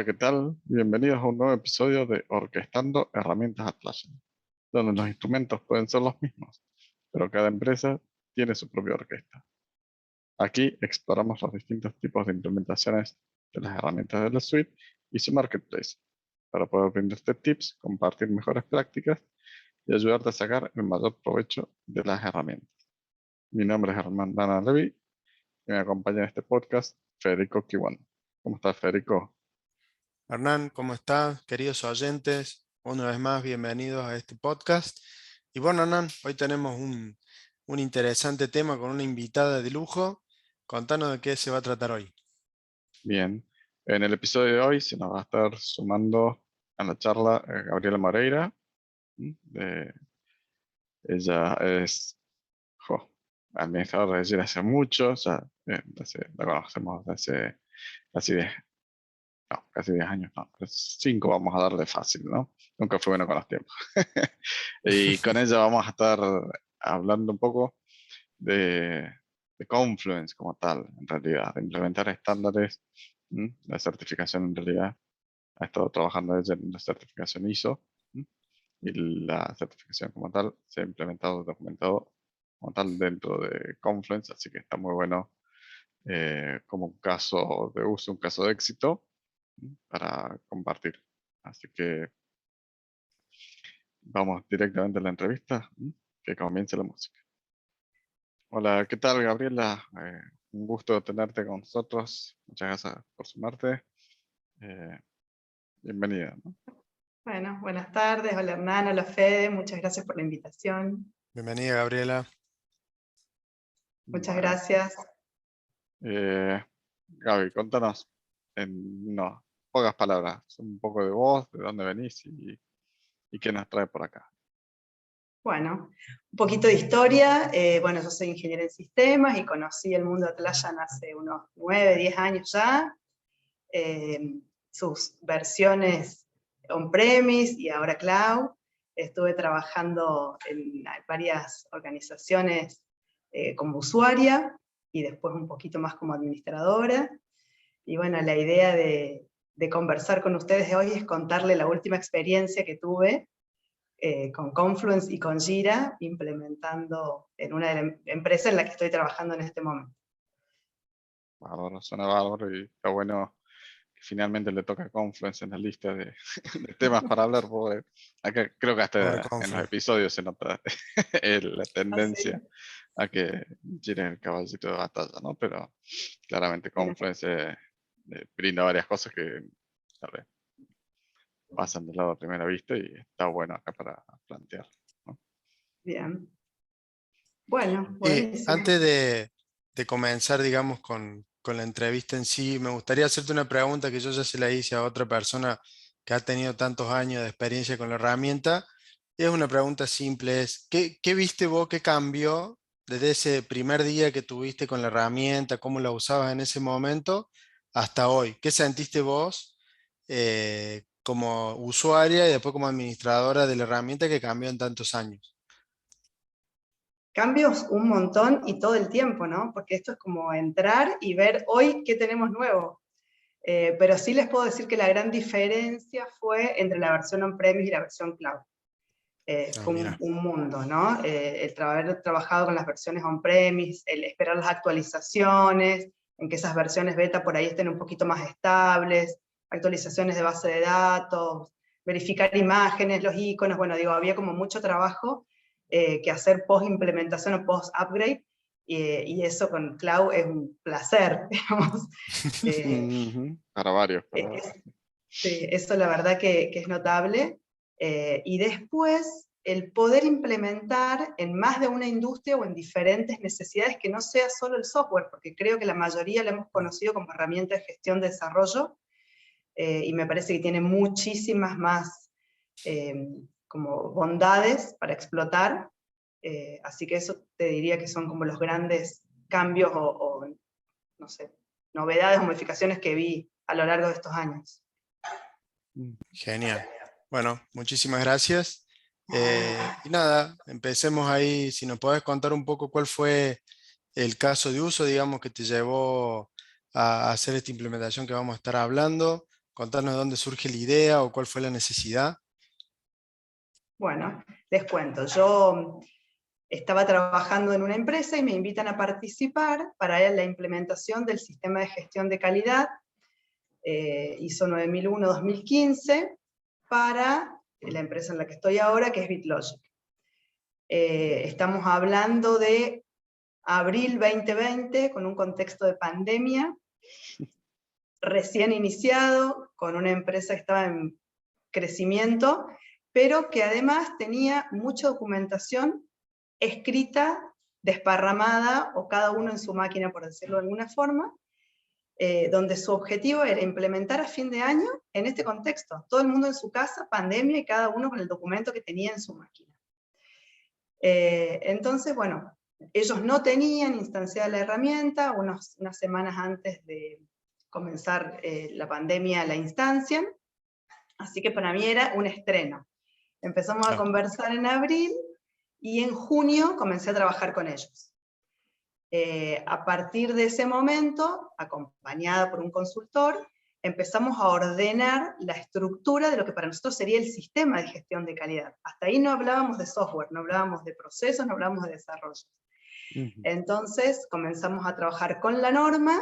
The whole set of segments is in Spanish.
¿qué tal? Bienvenidos a un nuevo episodio de Orquestando Herramientas Atlassian, donde los instrumentos pueden ser los mismos, pero cada empresa tiene su propia orquesta. Aquí exploramos los distintos tipos de implementaciones de las herramientas de la suite y su marketplace, para poder brindarte tips, compartir mejores prácticas y ayudarte a sacar el mayor provecho de las herramientas. Mi nombre es Germán Dana Levy y me acompaña en este podcast Federico Kiwan. ¿Cómo estás, Federico? Hernán, ¿cómo estás? Queridos oyentes, una vez más bienvenidos a este podcast. Y bueno, Hernán, hoy tenemos un interesante tema con una invitada de lujo. Contanos de qué se va a tratar hoy. Bien, en el episodio de hoy se nos va a estar sumando a la charla Gabriela Moreira. de- Ella es administradora de Jira hace mucho, o sea, la conocemos desde hace casi 10, no, casi 10 años, no, 5 vamos a darle fácil, ¿no? Nunca fue bueno con los tiempos. Y con ella vamos a estar hablando un poco de, de Confluence como tal, en realidad, de implementar estándares, la certificación en realidad. Ha estado trabajando ella en la certificación ISO, ¿m? Y la certificación como tal se ha implementado, documentado como tal dentro de Confluence, así que está muy bueno como un caso de uso, un caso de éxito, para compartir. Así que vamos directamente a la entrevista, que comience la música. Hola, ¿qué tal, Gabriela? Un gusto tenerte con nosotros. Muchas gracias por sumarte. Eh, Bienvenida, ¿no? Bueno, buenas tardes. Hola Hernán, hola Fede, muchas gracias por la invitación. Bienvenida, Gabriela. Muchas Bueno, gracias. Gaby, contanos en pocas palabras, un poco de vos, de dónde venís y qué nos trae por acá. Bueno, un poquito de historia. Bueno, yo soy ingeniera en sistemas y conocí el mundo de Atlassian hace unos 9, 10 años ya. Sus versiones on-premise y ahora cloud. Estuve trabajando en varias organizaciones como usuaria y después un poquito más como administradora. Y bueno, la idea de conversar con ustedes hoy es contarle la última experiencia que tuve con Confluence y con Jira, implementando en una de las empresas en la que estoy trabajando en este momento. Bárbaro, suena bárbaro y está bueno que finalmente le toca a Confluence en la lista de, de temas para hablar, porque acá creo que Pobre hasta en los Confluence. episodios se nota la Ah, sí. tendencia a que gire el caballito de batalla, ¿no? Pero claramente Confluence brinda varias cosas que tal vez pasan de lado a primera vista y está bueno acá para plantear, ¿no? Bien. Bueno, Y buenísimo. antes de comenzar, digamos, con la entrevista en sí, me gustaría hacerte una pregunta que yo ya se la hice a otra persona que ha tenido tantos años de experiencia con la herramienta. Y es una pregunta simple, es, ¿qué viste vos, qué cambió desde ese primer día que tuviste con la herramienta, cómo la usabas en ese momento, hasta hoy? ¿Qué sentiste vos como usuaria y después como administradora de la herramienta que cambió en tantos años? Cambios un montón y todo el tiempo, ¿no? Porque esto es como entrar y ver hoy qué tenemos nuevo. Pero sí les puedo decir que la gran diferencia fue entre la versión on-premise y la versión cloud. Ah, Fue mira. un mundo, ¿no? Haber trabajado con las versiones on-premise, el esperar las actualizaciones, en que esas versiones beta por ahí estén un poquito más estables, actualizaciones de base de datos, verificar imágenes, los iconos, bueno, digo, había como mucho trabajo que hacer post-implementación o post-upgrade, y eso con cloud es un placer, digamos. Eh, Ujú, para varios, Sí, eso la verdad que es notable. Y después, el poder implementar en más de una industria o en diferentes necesidades que no sea solo el software, porque creo que la mayoría lo hemos conocido como herramienta de gestión de desarrollo, y me parece que tiene muchísimas más eh, como bondades para explotar. Así que eso te diría que son como los grandes cambios o no sé, novedades o modificaciones que vi a lo largo de estos años. Genial. Bueno, muchísimas gracias. Y nada, empecemos ahí. Si nos podés contar un poco cuál fue el caso de uso, digamos, que te llevó a hacer esta implementación que vamos a estar hablando, Contarnos de dónde surge la idea o cuál fue la necesidad. Bueno, les cuento. Yo estaba trabajando en una empresa y me invitan a participar para la implementación del sistema de gestión de calidad ISO 9001-2015 para la empresa en la que estoy ahora, que es BitLogic. Estamos hablando de abril 2020, con un contexto de pandemia, recién iniciado, con una empresa que estaba en crecimiento, pero que además tenía mucha documentación escrita, desparramada, o cada uno en su máquina, por decirlo de alguna forma, donde su objetivo era implementar a fin de año en este contexto. Todo el mundo en su casa, pandemia, y cada uno con el documento que tenía en su máquina. Entonces, bueno, ellos no tenían instanciada la herramienta, unas semanas antes de comenzar la pandemia la instancian, así que para mí era un estreno. Empezamos a conversar en abril, y en junio comencé a trabajar con ellos. A partir de ese momento, acompañada por un consultor, empezamos a ordenar la estructura de lo que para nosotros sería el sistema de gestión de calidad. Hasta ahí no hablábamos de software, no hablábamos de procesos, no hablábamos de desarrollo. Entonces comenzamos a trabajar con la norma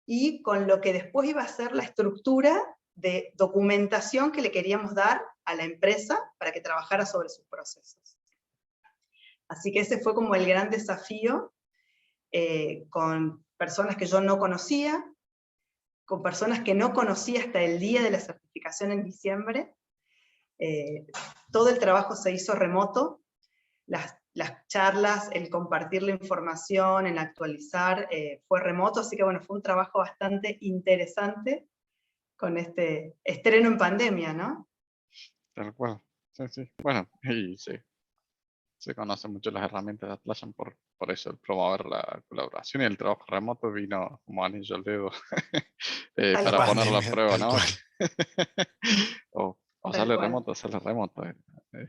y con lo que después iba a ser la estructura de documentación que le queríamos dar a la empresa para que trabajara sobre sus procesos. Así que ese fue como el gran desafío, con personas que yo no conocía, con personas que no conocía hasta el día de la certificación en diciembre. Todo el trabajo se hizo remoto, las charlas, el compartir la información, el actualizar, fue remoto, así que bueno, fue un trabajo bastante interesante con este estreno en pandemia, ¿no? Tal cual. Sí, sí. Bueno, y sí. Se conocen mucho las herramientas de Atlassian por eso, el promover la colaboración, y el trabajo remoto vino como anillo al dedo para ponerlo a Pandemia, prueba, tal ¿no? cual. o Tal sale cual. remoto, sale remoto. Sí.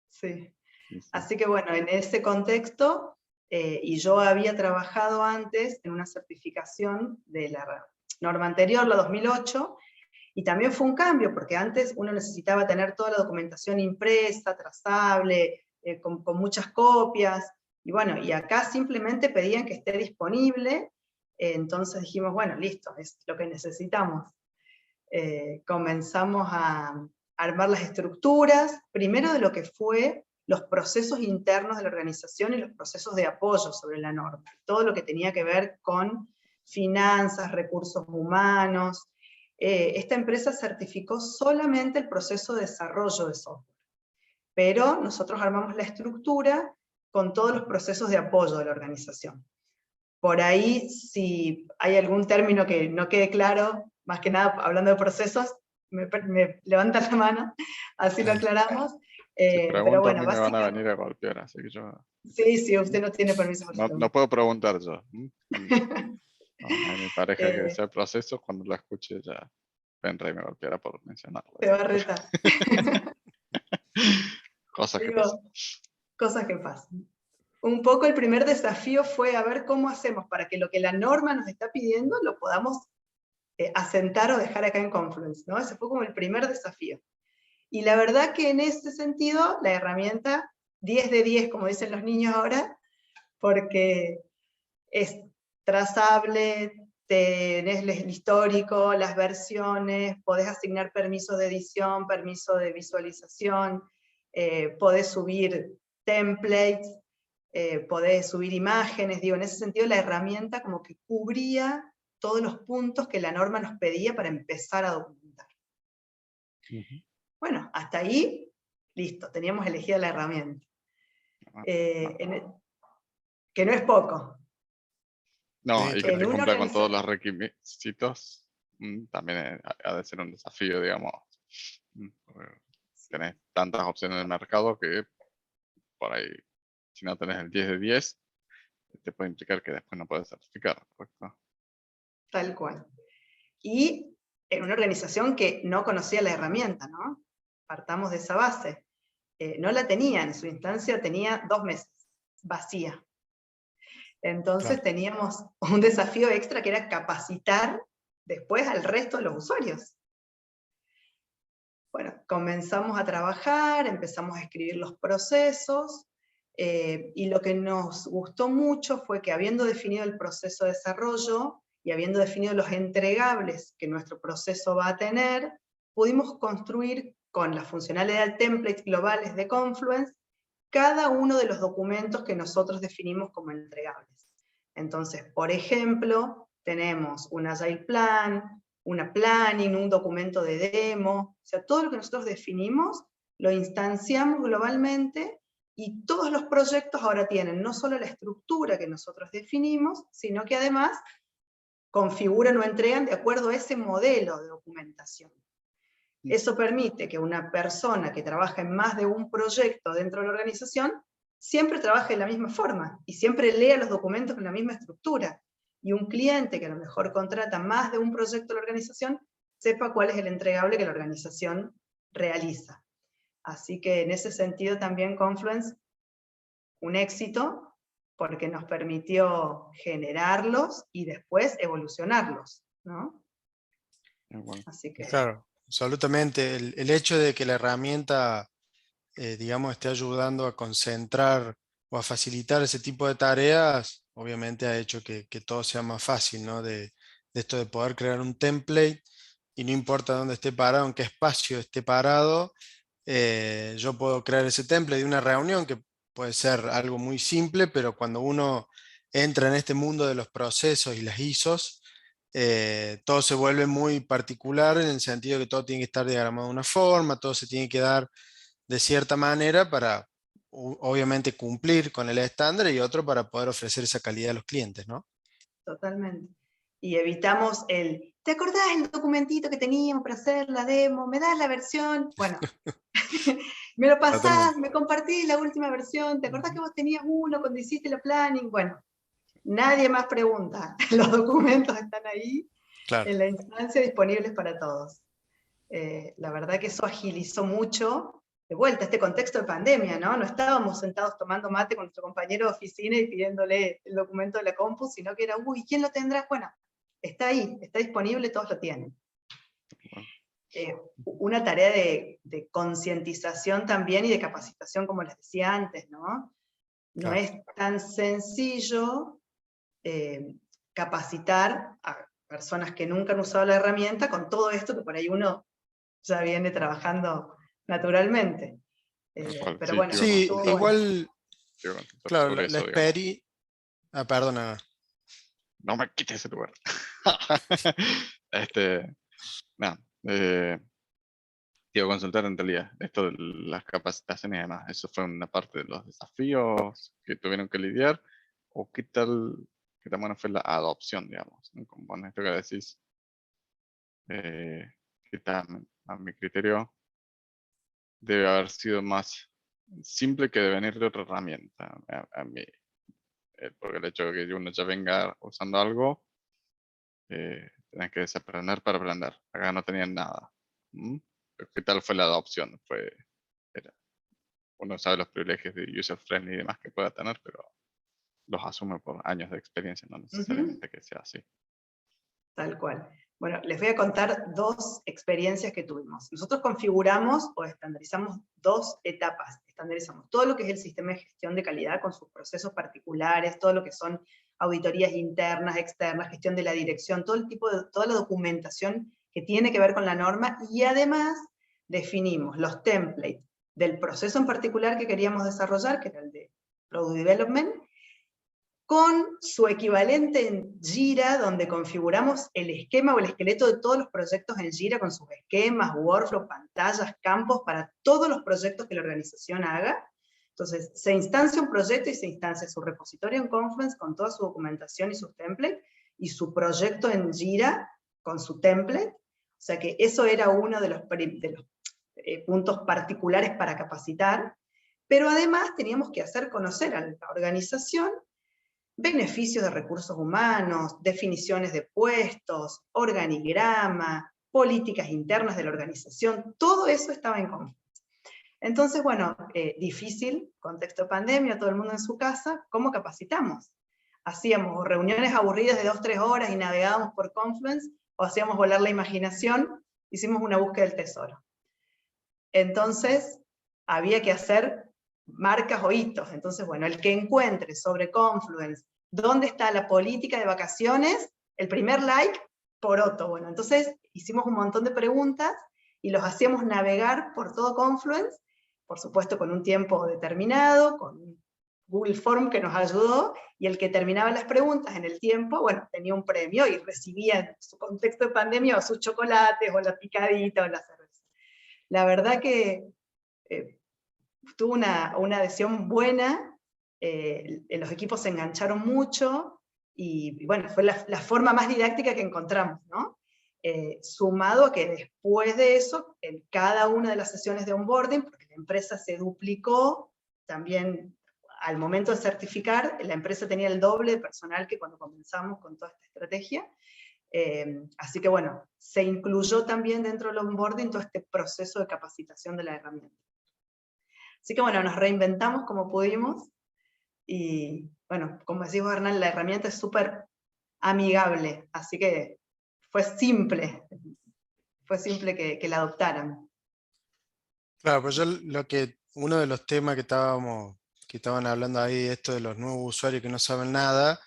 Sí, sí. Así que bueno, en ese contexto, y yo había trabajado antes en una certificación de la norma anterior, la 2008, y también fue un cambio, porque antes uno necesitaba tener toda la documentación impresa, trazable, con muchas copias, y bueno, y acá simplemente pedían que esté disponible, entonces dijimos, bueno, listo, es lo que necesitamos. Comenzamos a armar las estructuras, primero de lo que fue los procesos internos de la organización y los procesos de apoyo sobre la norma, todo lo que tenía que ver con finanzas, recursos humanos. Esta empresa certificó solamente el proceso de desarrollo de software, pero nosotros armamos la estructura con todos los procesos de apoyo de la organización. Por ahí, si hay algún término que no quede claro, más que nada hablando de procesos, me levantan la mano, así lo aclaramos. Si Pero pregunto, a bueno, mí me van a básicamente... venir a golpear, así que yo... Sí, usted no tiene permiso para No, preguntar. no puedo preguntar yo. No, mi pareja que Eh, sea proceso, cuando la escuche ya vendrá y me golpeará por mencionarlo. Te va a retar. Cosas que pasan. Digo, cosas que pasan. Un poco el primer desafío fue a ver cómo hacemos para que lo que la norma nos está pidiendo lo podamos asentar o dejar acá en Confluence, ¿no? Ese fue como el primer desafío. Y la verdad que en ese sentido, la herramienta 10 de 10, como dicen los niños ahora, porque es trazable, tenés el histórico, las versiones, podés asignar permisos de edición, permiso de visualización, podés subir templates, podés subir imágenes, digo, en ese sentido la herramienta como que cubría todos los puntos que la norma nos pedía para empezar a documentar. Bueno, hasta ahí, listo, teníamos elegida la herramienta. Que no es poco. No, Sí, y que te En una cumpla con todos organización... los requisitos, también ha de ser un desafío, digamos. Porque tenés tantas opciones en el mercado que por ahí, si no tenés el 10 de 10, te puede implicar que después no puedes certificar, ¿correcto? Tal cual. Y en una organización que no conocía la herramienta, ¿no? Partamos de esa base. No la tenía, en su instancia tenía 2 meses, vacía. Entonces claro. teníamos un desafío extra que era capacitar después al resto de los usuarios. Bueno, comenzamos a trabajar, empezamos a escribir los procesos, y lo que nos gustó mucho fue que habiendo definido el proceso de desarrollo y habiendo definido los entregables que nuestro proceso va a tener, pudimos construir con las funcionalidades templates globales de Confluence cada uno de los documentos que nosotros definimos como entregables. Entonces, por ejemplo, tenemos un Agile Plan, una planning, un documento de demo, o sea, todo lo que nosotros definimos lo instanciamos globalmente y todos los proyectos ahora tienen no solo la estructura que nosotros definimos, sino que además configuran o entregan de acuerdo a ese modelo de documentación. Eso permite que una persona que trabaja en más de un proyecto dentro de la organización siempre trabaje de la misma forma y siempre lea los documentos con la misma estructura. Y un cliente que a lo mejor contrata más de un proyecto de la organización sepa cuál es el entregable que la organización realiza. Así que en ese sentido también Confluence, un éxito, porque nos permitió generarlos y después evolucionarlos, ¿no? Bueno, Así que... Claro, absolutamente. El hecho de que la herramienta, digamos, esté ayudando a concentrar o a facilitar ese tipo de tareas, obviamente ha hecho que todo sea más fácil, ¿no? De esto de poder crear un template y no importa dónde esté parado, en qué espacio esté parado, yo puedo crear ese template de una reunión que puede ser algo muy simple, pero cuando uno entra en este mundo de los procesos y las ISOs, todo se vuelve muy particular en el sentido que todo tiene que estar diagramado de una forma, todo se tiene que dar de cierta manera para obviamente cumplir con el estándar y otro para poder ofrecer esa calidad a los clientes, ¿no? Totalmente. Y evitamos ¿te acordás el documentito que teníamos para hacer la demo? ¿Me das la versión? Bueno, me lo pasás, Totalmente. me compartís la última versión, ¿te acordás que vos tenías uno cuando hiciste la planning? Bueno, nadie más pregunta, los documentos están ahí, Claro. en la instancia, disponibles para todos. La verdad que eso agilizó mucho, de vuelta, este contexto de pandemia, ¿no? No estábamos sentados tomando mate con nuestro compañero de oficina y pidiéndole el documento de la compu, sino que era, uy, ¿quién lo tendrá? Bueno, está ahí, está disponible, todos lo tienen. Una tarea de concientización también y de capacitación, como les decía antes, ¿no? No Claro. es tan sencillo capacitar a personas que nunca han usado la herramienta con todo esto que por ahí uno ya viene trabajando naturalmente. Pero sí, bueno, Sí, estuvo bueno. igual, quiero consultar claro, sobre la eso, digamos. Ah, perdona. No me quites ese lugar. No, quiero consultar en realidad esto de las capacitaciones y demás. ¿Eso fue una parte de los desafíos que tuvieron que lidiar? ¿O qué tan buena fue la adopción, digamos? ¿No? Como en esto que decís, que a mi criterio debe haber sido más simple que de venir de otra herramienta. A mí, porque el hecho de que uno ya venga usando algo, tenés que desaprender para aprender. Acá no tenían nada. ¿Mm? ¿Qué tal fue la adopción? Uno sabe los privilegios de user friendly y demás que pueda tener, pero los asume por años de experiencia, no necesariamente que sea así. Tal cual. Bueno, les voy a contar dos experiencias que tuvimos. Nosotros configuramos o estandarizamos dos etapas. Estandarizamos todo lo que es el sistema de gestión de calidad con sus procesos particulares, todo lo que son auditorías internas, externas, gestión de la dirección, todo el tipo de, toda la documentación que tiene que ver con la norma, y además definimos los templates del proceso en particular que queríamos desarrollar, que era el de Product Development, con su equivalente en Jira, donde configuramos el esquema o el esqueleto de todos los proyectos en Jira, con sus esquemas, workflow, pantallas, campos, para todos los proyectos que la organización haga. Entonces, se instancia un proyecto y se instancia su repositorio en Confluence con toda su documentación y sus templates, y su proyecto en Jira con su template. O sea que eso era uno de los puntos particulares para capacitar, pero además teníamos que hacer conocer a la organización beneficios de recursos humanos, definiciones de puestos, organigrama, políticas internas de la organización, todo eso estaba en Confluence. Entonces, bueno, difícil, contexto de pandemia, todo el mundo en su casa, ¿cómo capacitamos? Hacíamos reuniones aburridas de 2-3 horas y navegábamos por Confluence o hacíamos volar la imaginación, hicimos una búsqueda del tesoro. Entonces, había que hacer marcas o hitos. Entonces, bueno, el que encuentre sobre Confluence dónde está la política de vacaciones, el primer like, poroto. Bueno, entonces hicimos un montón de preguntas y los hacíamos navegar por todo Confluence, por supuesto con un tiempo determinado, con Google Form que nos ayudó, y el que terminaba las preguntas en el tiempo, bueno, tenía un premio y recibía en su contexto de pandemia o sus chocolates, o la picadita, o la cerveza. La verdad que tuvo una adhesión buena, los equipos se engancharon mucho, y bueno, fue la forma más didáctica que encontramos, ¿no? Sumado a que después de eso, en cada una de las sesiones de onboarding, porque la empresa se duplicó, también al momento de certificar, la empresa tenía el doble de personal que cuando comenzamos con toda esta estrategia. Así que bueno, se incluyó también dentro del onboarding todo este proceso de capacitación de la herramienta. Así que bueno, nos reinventamos como pudimos, y bueno, como decís vos, Hernán, la herramienta es súper amigable, así que fue simple que la adoptaran. Claro, pues yo uno de los temas que estaban hablando ahí, esto de los nuevos usuarios que no saben nada,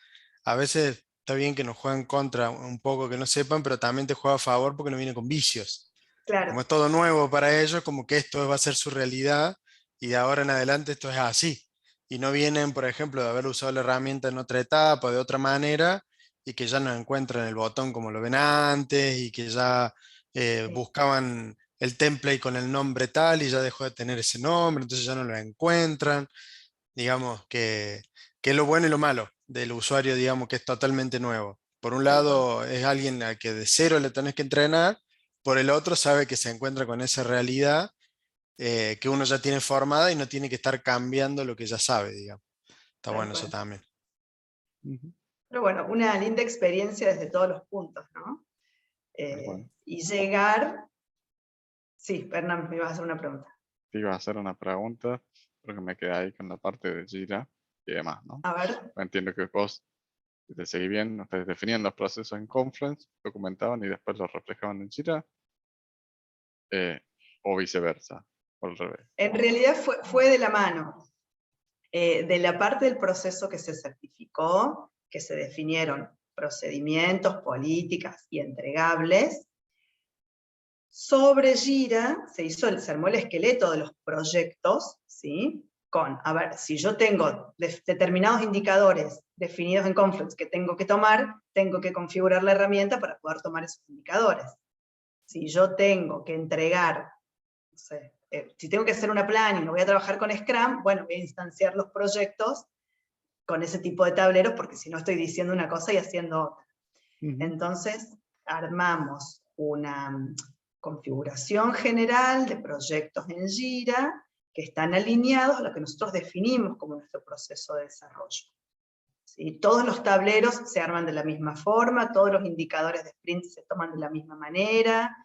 a veces está bien que nos jueguen contra un poco que no sepan, pero también te juega a favor porque no viene con vicios. Como Claro, es todo nuevo para ellos, como que esto va a ser su realidad y de ahora en adelante esto es así. Y no vienen, por ejemplo, de haber usado la herramienta en otra etapa, de otra manera, y que ya no encuentran el botón como lo ven antes, y que ya sí, buscaban el template con el nombre tal y ya dejó de tener ese nombre, entonces ya no lo encuentran. Digamos que es lo bueno y lo malo del usuario, digamos que es totalmente nuevo. Por un tal cual. lado es alguien al que de cero le tenés que entrenar, por el otro sabe que se encuentra con esa realidad que uno ya tiene formada y no tiene que estar cambiando lo que ya sabe, digamos. Está Tal bueno eso cual. también. Ujú, Pero bueno, una linda experiencia desde todos los puntos, ¿no? tal cual. Y llegar... Sí, Hernán, me ibas a hacer una pregunta. Te iba a hacer una pregunta, porque me quedé ahí con la parte de Jira y demás, ¿no? A ver, Entiendo que vos, si te seguí bien, ustedes definían los procesos en Confluence, documentaban y después los reflejaban en Jira, eh, o viceversa, o al revés. en realidad fue de la mano. De la parte del proceso que se certificó, que se definieron procedimientos, políticas y entregables, sobre Jira se armó el esqueleto de los proyectos, ¿sí? Con, a ver, si yo tengo determinados indicadores definidos en Confluence que tengo que tomar, tengo que configurar la herramienta para poder tomar esos indicadores. Si yo tengo que entregar, no sé, si tengo que hacer una planning o voy a trabajar con Scrum, bueno, voy a instanciar los proyectos con ese tipo de tableros, porque si no estoy diciendo una cosa y haciendo otra. Ujú, Entonces, armamos una configuración general de proyectos en Jira que están alineados a lo que nosotros definimos como nuestro proceso de desarrollo. ¿Sí? Todos los tableros se arman de la misma forma, todos los indicadores de sprint se toman de la misma manera.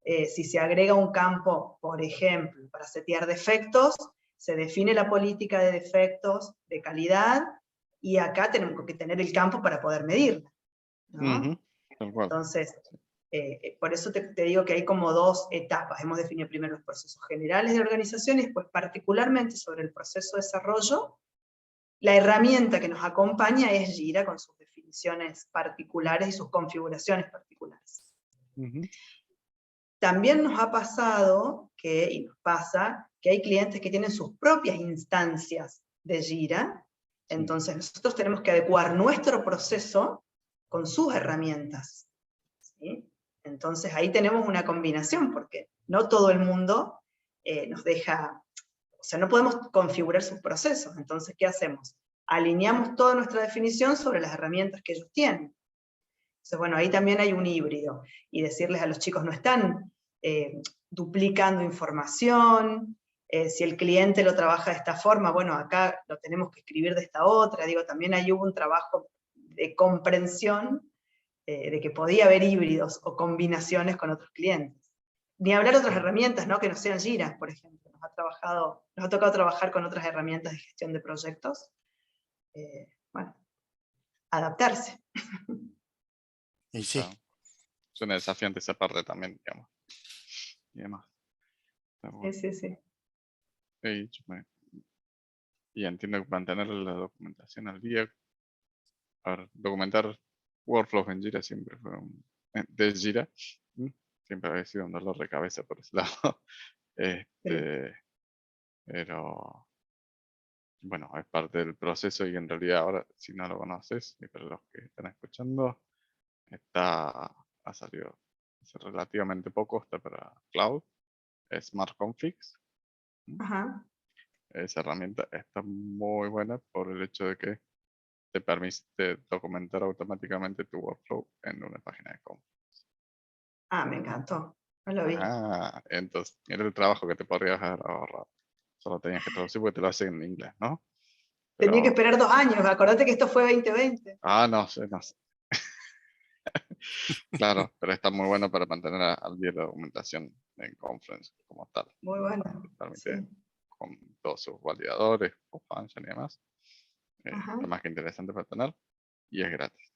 Si se agrega un campo, por ejemplo, para setear defectos, se define la política de defectos de calidad, y acá tenemos que tener el campo para poder medirla, ¿no? ujú, tal cual. Entonces, por eso te digo que hay como dos etapas. Hemos definido primero los procesos generales de organización y después particularmente sobre el proceso de desarrollo. La herramienta que nos acompaña es Jira con sus definiciones particulares y sus configuraciones particulares. Ujú, También nos ha pasado y nos pasa que hay clientes que tienen sus propias instancias de Jira, sí. entonces nosotros tenemos que adecuar nuestro proceso con sus herramientas, ¿sí? Entonces ahí tenemos una combinación, porque no todo el mundo nos deja, o sea, no podemos configurar sus procesos. Entonces, ¿qué hacemos? Alineamos toda nuestra definición sobre las herramientas que ellos tienen. Entonces, bueno, ahí también hay un híbrido, y decirles a los chicos, no están duplicando información, si el cliente lo trabaja de esta forma, bueno, acá lo tenemos que escribir de esta otra. Digo, también ahí hubo un trabajo de comprensión de que podía haber híbridos o combinaciones con otros clientes. Ni hablar de otras herramientas, ¿no? Que no sean Jira, por ejemplo. Nos ha tocado trabajar con otras herramientas de gestión de proyectos. Bueno, adaptarse. Y sí, Claro. suena desafiante esa parte también, digamos. Y demás. Está bueno. Sí, sí, sí. Y entiendo que mantener la documentación al día. A ver, documentar workflows en Jira siempre fue de Jira. Siempre había sido un dolor de cabeza por ese lado. Pero bueno, es parte del proceso y en realidad ahora, si no lo conoces, y para los que están escuchando, ha salido hace relativamente poco, está para Cloud, Smart Configs. Ajá. Esa herramienta está muy buena por el hecho de que te permite documentar automáticamente tu workflow en una página de Config. Ah, me encantó. No lo vi. Entonces, era el trabajo que te podrías haber ahorrado. Solo tenías que traducir porque te lo hacen en inglés, ¿no? Tenía que Pero, esperar 2 años. Acordate que esto fue 2020. no sé, no sé. Claro, pero está muy bueno para mantener al día la documentación en Confluence como tal. Muy bueno. Te permite Sí. con todos sus validadores, sus functions y demás. Ajá. Está más que interesante para tener y es gratis.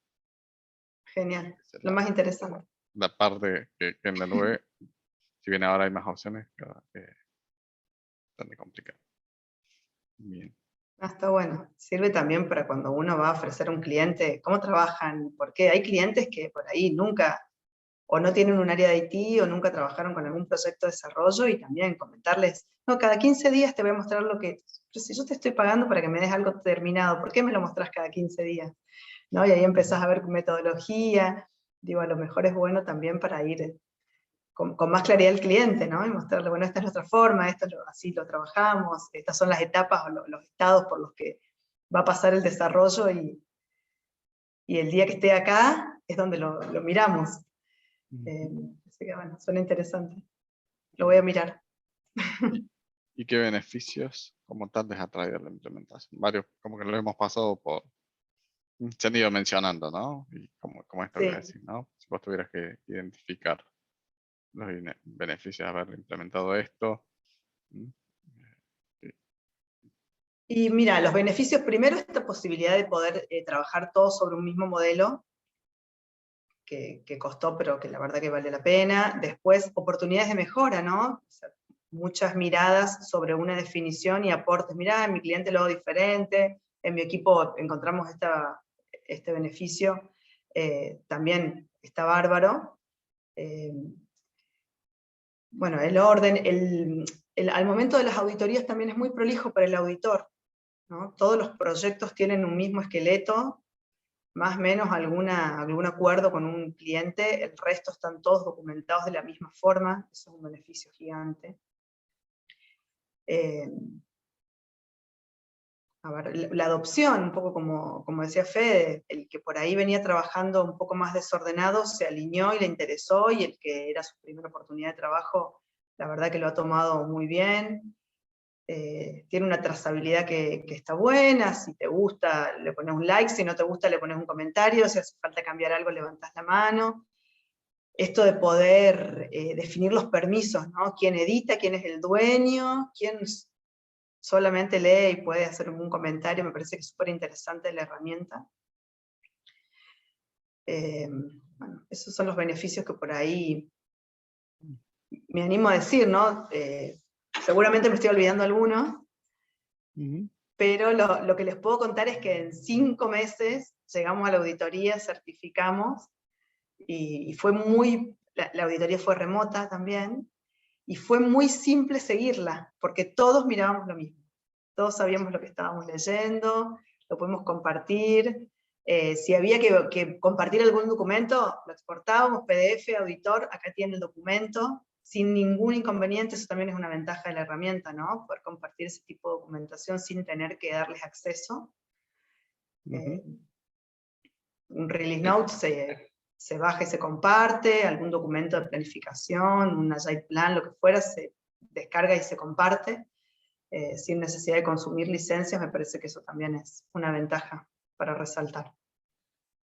Genial. Esa es Lo más interesante. la parte que en la nube, si bien ahora hay más opciones, bastante complicado. Bien. Ah, está bueno. Sirve también para cuando uno va a ofrecer a un cliente cómo trabajan, porque hay clientes que por ahí nunca, o no tienen un área de IT, o nunca trabajaron con algún proyecto de desarrollo, y también comentarles, no, cada 15 días te voy a mostrar lo que, pero si yo te estoy pagando para que me des algo terminado, ¿por qué me lo mostrás cada 15 días? ¿No? Y ahí empezás a ver metodología, digo, a lo mejor es bueno también para ir con más claridad al cliente, ¿no? Y mostrarle, bueno, esta es nuestra forma, así lo trabajamos, estas son las etapas o los estados por los que va a pasar el desarrollo, y el día que esté acá es donde lo miramos. Así que bueno, suena interesante. Lo voy a mirar. ¿Y qué beneficios como tal les ha traído la implementación? Varios, como que lo hemos pasado por, se han ido mencionando, ¿no? Y como esto que Sí. decís, ¿no? Si vos tuvieras que identificar los beneficios de haber implementado esto. Y mira, los beneficios, primero, esta posibilidad de poder trabajar todos sobre un mismo modelo, que costó, pero que la verdad que vale la pena. Después, oportunidades de mejora, ¿no? O sea, muchas miradas sobre una definición y aportes. Mirá, en mi cliente lo hago diferente, en mi equipo encontramos este beneficio, también está bárbaro. Bueno, el orden, al momento de las auditorías también es muy prolijo para el auditor, ¿no? Todos los proyectos tienen un mismo esqueleto, más o menos algún acuerdo con un cliente, el resto están todos documentados de la misma forma, eso es un beneficio gigante. A ver, la adopción, un poco como decía Fede, el que por ahí venía trabajando un poco más desordenado se alineó y le interesó, y el que era su primera oportunidad de trabajo, la verdad que lo ha tomado muy bien. Tiene una trazabilidad que está buena, si te gusta le pones un like, si no te gusta le pones un comentario, si hace falta cambiar algo levantás la mano. Esto de poder definir los permisos, ¿no? Quién edita, quién es el dueño, quién solamente lee y puede hacer un comentario, me parece que es súper interesante la herramienta. Bueno, esos son los beneficios que por ahí me animo a decir, ¿no? Seguramente me estoy olvidando algunos, pero lo que les puedo contar es que en 5 meses llegamos a la auditoría, certificamos, y fue la auditoría fue remota también, y fue muy simple seguirla, porque todos mirábamos lo mismo, todos sabíamos lo que estábamos leyendo, lo podemos compartir, si había que compartir algún documento, lo exportábamos, PDF, auditor, acá tiene el documento, sin ningún inconveniente. Eso también es una ventaja de la herramienta, ¿no? Poder compartir ese tipo de documentación sin tener que darles acceso. Un release note se baja y se comparte, algún documento de planificación, un agile plan, lo que fuera, se descarga y se comparte, sin necesidad de consumir licencias. Me parece que eso también es una ventaja para resaltar.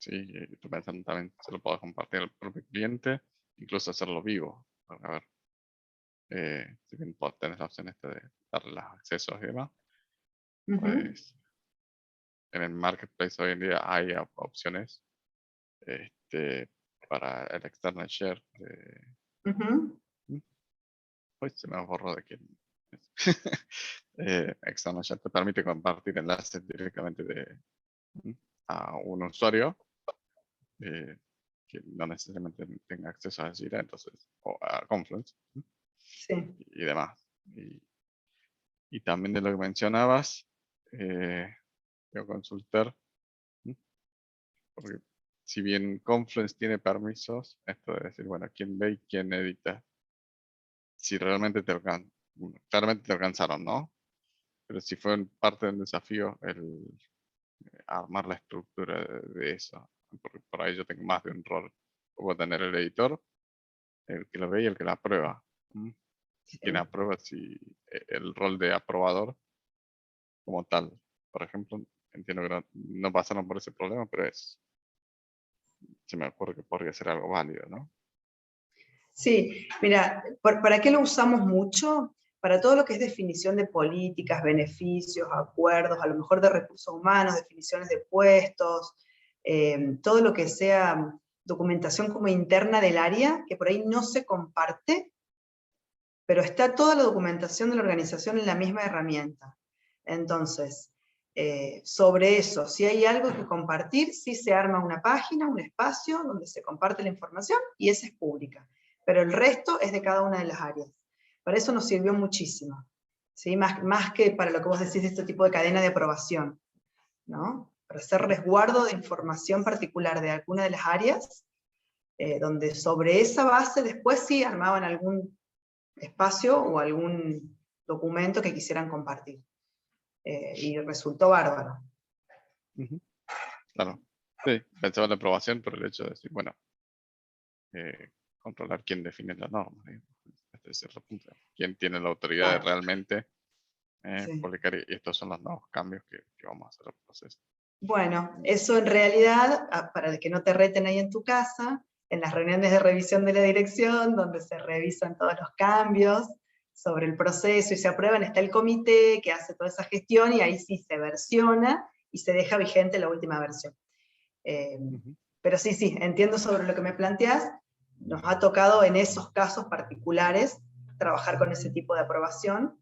Sí, estoy pensando también, se lo puedo compartir al propio cliente, incluso hacerlo vivo. A ver, si bien tenés la opción esta de darle los accesos y demás, pues en el marketplace hoy en día hay opciones para el external share de... Ujú. Uy, se me borró de quién es. External share te permite compartir enlaces directamente a un usuario que no necesariamente tenga acceso a Jira, entonces, o a Confluence Sí. y demás. Y también de lo que mencionabas, voy a consultar, porque si bien Confluence tiene permisos, esto de decir, bueno, quién ve y quién edita, si realmente claramente te alcanzaron, ¿no? Pero si fue parte del desafío el armar la estructura de eso, porque por ahí yo tengo más de un rol. Puedo tener el editor, el que lo ve y el que la aprueba. Y quien aprueba si el rol de aprobador como tal. Por ejemplo, entiendo que no pasaron por ese problema, pero se me ocurre que podría ser algo válido, ¿no? Sí, mira, ¿para qué lo usamos mucho? Para todo lo que es definición de políticas, beneficios, acuerdos, a lo mejor de recursos humanos, definiciones de puestos, todo lo que sea documentación como interna del área, que por ahí no se comparte, pero está toda la documentación de la organización en la misma herramienta. Entonces, sobre eso, si hay algo que compartir, sí se arma una página, un espacio donde se comparte la información y esa es pública. Pero el resto es de cada una de las áreas. Para eso nos sirvió muchísimo. ¿Sí? Más que para lo que vos decís de este tipo de cadena de aprobación, ¿no? Para hacer resguardo de información particular de alguna de las áreas, donde sobre esa base después sí armaban algún espacio o algún documento que quisieran compartir. Y resultó bárbaro. Claro. Sí, pensaba en la aprobación, pero el hecho de decir, bueno, controlar quién define la norma, desde cierto punto. Quién tiene la autoridad de Claro. realmente Sí. publicar, y estos son los nuevos cambios que vamos a hacer al proceso. Bueno, eso en realidad, para que no te reten ahí en tu casa, en las reuniones de revisión de la dirección, donde se revisan todos los cambios sobre el proceso y se aprueban, está el comité que hace toda esa gestión y ahí sí se versiona y se deja vigente la última versión. Pero sí, entiendo sobre lo que me planteás. Nos ha tocado en esos casos particulares trabajar con ese tipo de aprobación.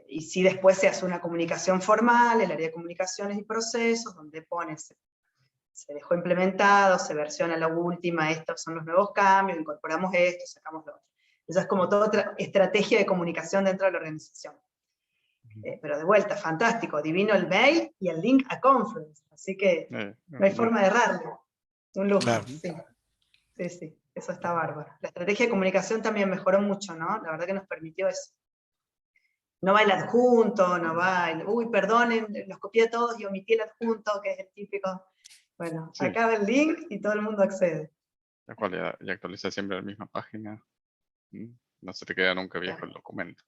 Y si después se hace una comunicación formal, el área de comunicaciones y procesos, donde pones, se dejó implementado, se versiona la última, estos son los nuevos cambios, incorporamos esto, sacamos lo otro. Esa es como toda otra estrategia de comunicación dentro de la organización. Pero de vuelta, fantástico, divino el mail y el link a Confluence, así que no hay forma de errarlo. Un lujo, Claro. sí, eso está bárbaro. La estrategia de comunicación también mejoró mucho, ¿no? La verdad que nos permitió eso. No va el adjunto, no va el, uy, perdonen, los copié todos y omití el adjunto, que es el típico. Bueno, Sí, acá va el link y todo el mundo accede. la cual ya actualiza siempre la misma página. No se te queda nunca viejo el documento.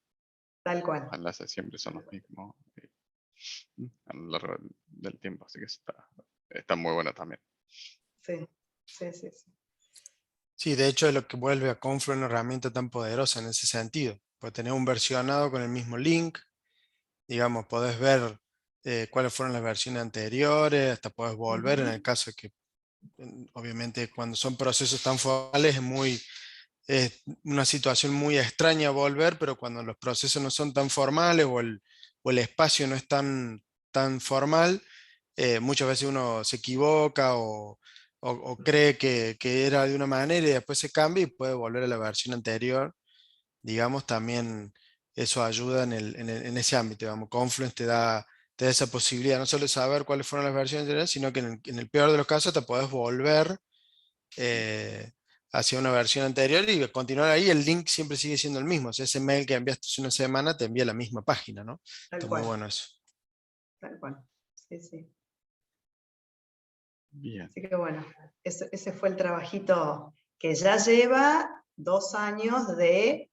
Tal cual. Los enlaces siempre son los mismos a lo largo del tiempo, así que está muy bueno también. Sí. Sí, de hecho es lo que vuelve a Confluent una herramienta tan poderosa en ese sentido. Puedes tener un versionado con el mismo link, digamos, podés ver cuáles fueron las versiones anteriores, hasta podés volver en el caso de que, obviamente, cuando son procesos tan formales es una situación muy extraña volver, pero cuando los procesos no son tan formales o el espacio no es tan formal, muchas veces uno se equivoca o cree que era de una manera y después se cambia y puede volver a la versión anterior. Digamos, también eso ayuda en ese ámbito. Digamos, Confluence te da esa posibilidad, no solo de saber cuáles fueron las versiones anteriores, sino que en el peor de los casos te podés volver hacia una versión anterior y continuar ahí. El link siempre sigue siendo el mismo. O sea, ese mail que enviaste hace una semana te envía la misma página, ¿no? Tal Está muy cual. bueno eso. Tal cual. Sí. Bien. Así que bueno, ese fue el trabajito que ya lleva 2 años de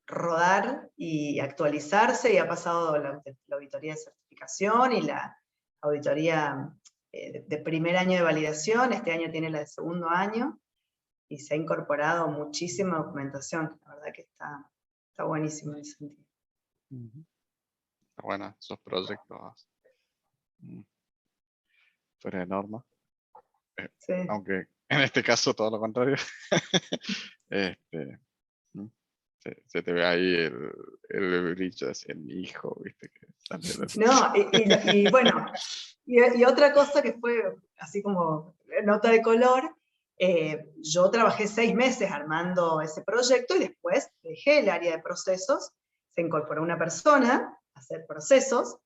rodar y actualizarse, y ha pasado la auditoría de certificación y la auditoría de primer año de validación. Este año tiene la de segundo año, y se ha incorporado muchísima documentación. La verdad que está buenísimo en ese sentido. Está buena, esos proyectos fuera de norma. Sí. Aunque en este caso todo lo contrario. Este, ¿Mm? Se te ve ahí el brillo así en mi hijo, ¿viste? Que sale No, y bueno, y otra cosa que fue así como nota de color, yo trabajé 6 meses armando ese proyecto y después dejé el área de procesos, se incorporó una persona a hacer procesos,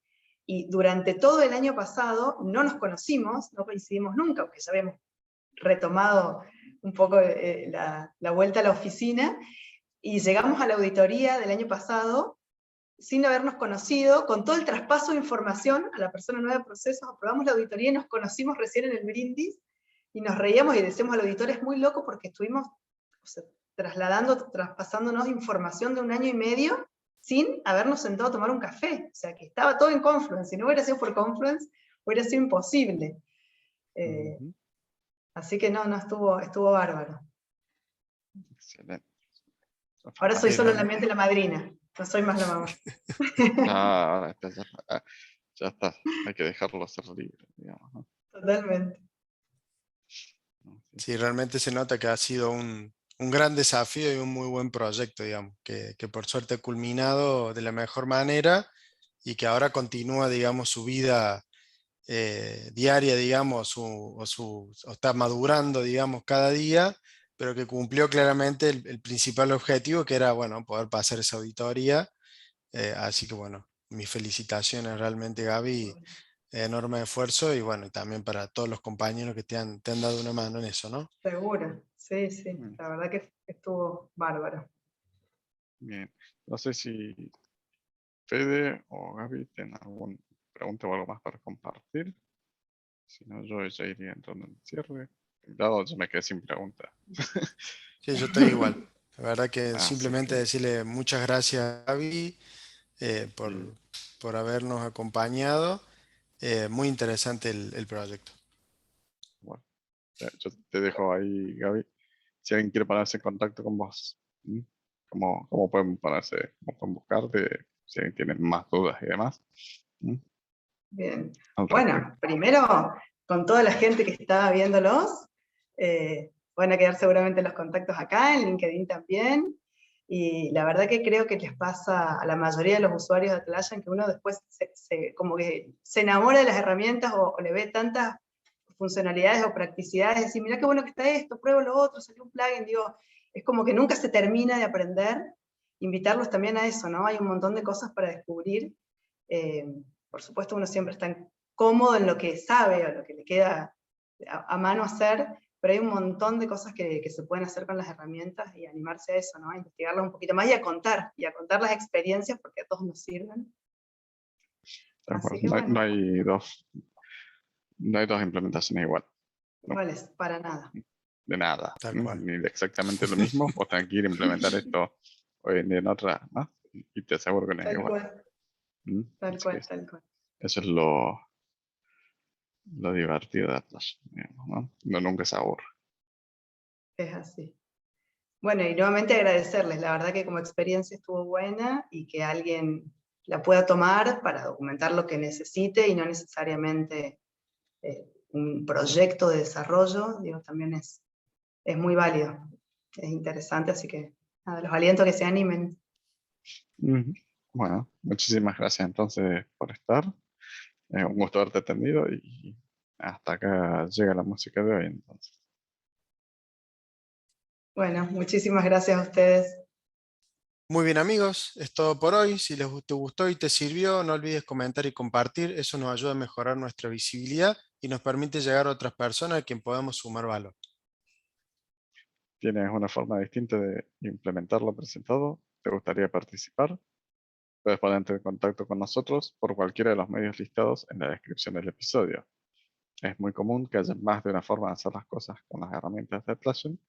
y durante todo el año pasado no nos conocimos, no coincidimos nunca, aunque ya habíamos retomado un poco la vuelta a la oficina, y llegamos a la auditoría del año pasado sin habernos conocido, con todo el traspaso de información a la persona nueva de procesos, aprobamos la auditoría y nos conocimos recién en el brindis, y nos reíamos y decíamos al auditor, es muy loco porque estuvimos, o sea, traspasándonos información de 1 año y medio sin habernos sentado a tomar un café. O sea, que estaba todo en Confluence. Si no hubiera sido por Confluence, hubiera sido imposible. Ujú. Así que no, estuvo bárbaro. Excelente. Ahora soy Sí, solo Fantástico. la mente y la madrina, no soy más la mamá. Ahora ya está. Hay que dejarlo ser libre, digamos, ¿no? Totalmente. ¿No? Sí. sí, realmente se nota que ha sido un gran desafío y un muy buen proyecto, digamos, que por suerte ha culminado de la mejor manera y que ahora continúa, digamos, su vida diaria, digamos, o está madurando, digamos, cada día, pero que cumplió claramente el principal objetivo, que era, bueno, poder pasar esa auditoría. Así que, bueno, mis felicitaciones realmente, Gaby, enorme esfuerzo y, bueno, y también para todos los compañeros que te han dado una mano en eso, ¿no? Seguro, sí, sí, Mm, la verdad que estuvo bárbaro. Bien. No sé si Fede o Gaby tienen alguna pregunta o algo más para compartir. Si no, yo ya iría entrando en el cierre. Dado, yo me quedé sin pregunta. Sí, yo estoy igual. La verdad que Así simplemente que, decirle muchas gracias, Gaby, y, por habernos acompañado. Muy interesante el proyecto. bueno, yo te dejo ahí, Gaby. Si alguien quiere ponerse en contacto con vos, ¿m? ¿Cómo pueden ponerse, cómo pueden buscarte? Si alguien tiene más dudas y demás, ¿m? Bien. Al respecto. Bueno, primero, con toda la gente que está viéndolos, van a quedar seguramente los contactos acá, en LinkedIn también, y la verdad que creo que les pasa a la mayoría de los usuarios de Atlassian que uno después como que se enamora de las herramientas o le ve tantas funcionalidades o practicidades, decir, mira qué bueno que está esto, pruebo lo otro, salió un plugin, digo, es como que nunca se termina de aprender, invitarlos también a eso, ¿no? Hay un montón de cosas para descubrir. eh, por supuesto, uno siempre está cómodo en lo que sabe o lo que le queda a mano hacer, pero hay un montón de cosas que se pueden hacer con las herramientas y animarse a eso, ¿no? A investigarlas un poquito más y a contar las experiencias porque a todos nos sirven. De acuerdo. Así que bueno, No hay dos implementaciones igual, ¿no? iguales, para nada. De nada, Tal ¿m? cual. Ni de exactamente lo mismo. Vos tenés que ir a implementar esto hoy en día en otra, ¿no? Y te aseguro que no es Tal igual. cual, ¿M? tal Así que cual, tal cual. eso es lo divertido de Atlas, digamos, ¿no? No nunca se aburre. Es así. Bueno, y nuevamente agradecerles, la verdad que como experiencia estuvo buena y que alguien la pueda tomar para documentar lo que necesite y no necesariamente un proyecto de desarrollo, digo, también es muy válido, es interesante, así que nada, los aliento a que se animen. Ujú. Bueno, muchísimas gracias entonces por estar. Un gusto haberte atendido y hasta acá llega la música de hoy entonces. Bueno, muchísimas gracias a ustedes. Muy bien, amigos, es todo por hoy. Si te gustó y te sirvió, no olvides comentar y compartir. Eso nos ayuda a mejorar nuestra visibilidad y nos permite llegar a otras personas a quien podamos sumar valor. ¿Tienes una forma distinta de implementar lo presentado? ¿Te gustaría participar? Puedes ponerte en contacto con nosotros por cualquiera de los medios listados en la descripción del episodio. Es muy común que haya más de una forma de hacer las cosas con las herramientas de Atlassian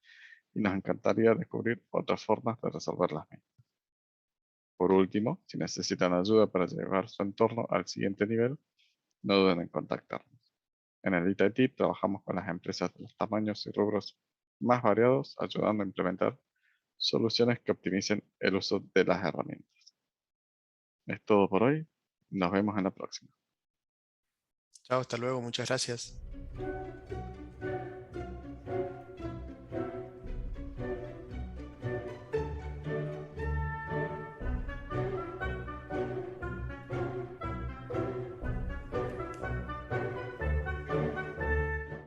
y nos encantaría descubrir otras formas de resolverlas mismas. Por último, si necesitan ayuda para llevar su entorno al siguiente nivel, no duden en contactarnos. En el IT trabajamos con las empresas de los tamaños y rubros más variados, ayudando a implementar soluciones que optimicen el uso de las herramientas. Es todo por hoy. Nos vemos en la próxima. Chao, hasta luego, muchas gracias.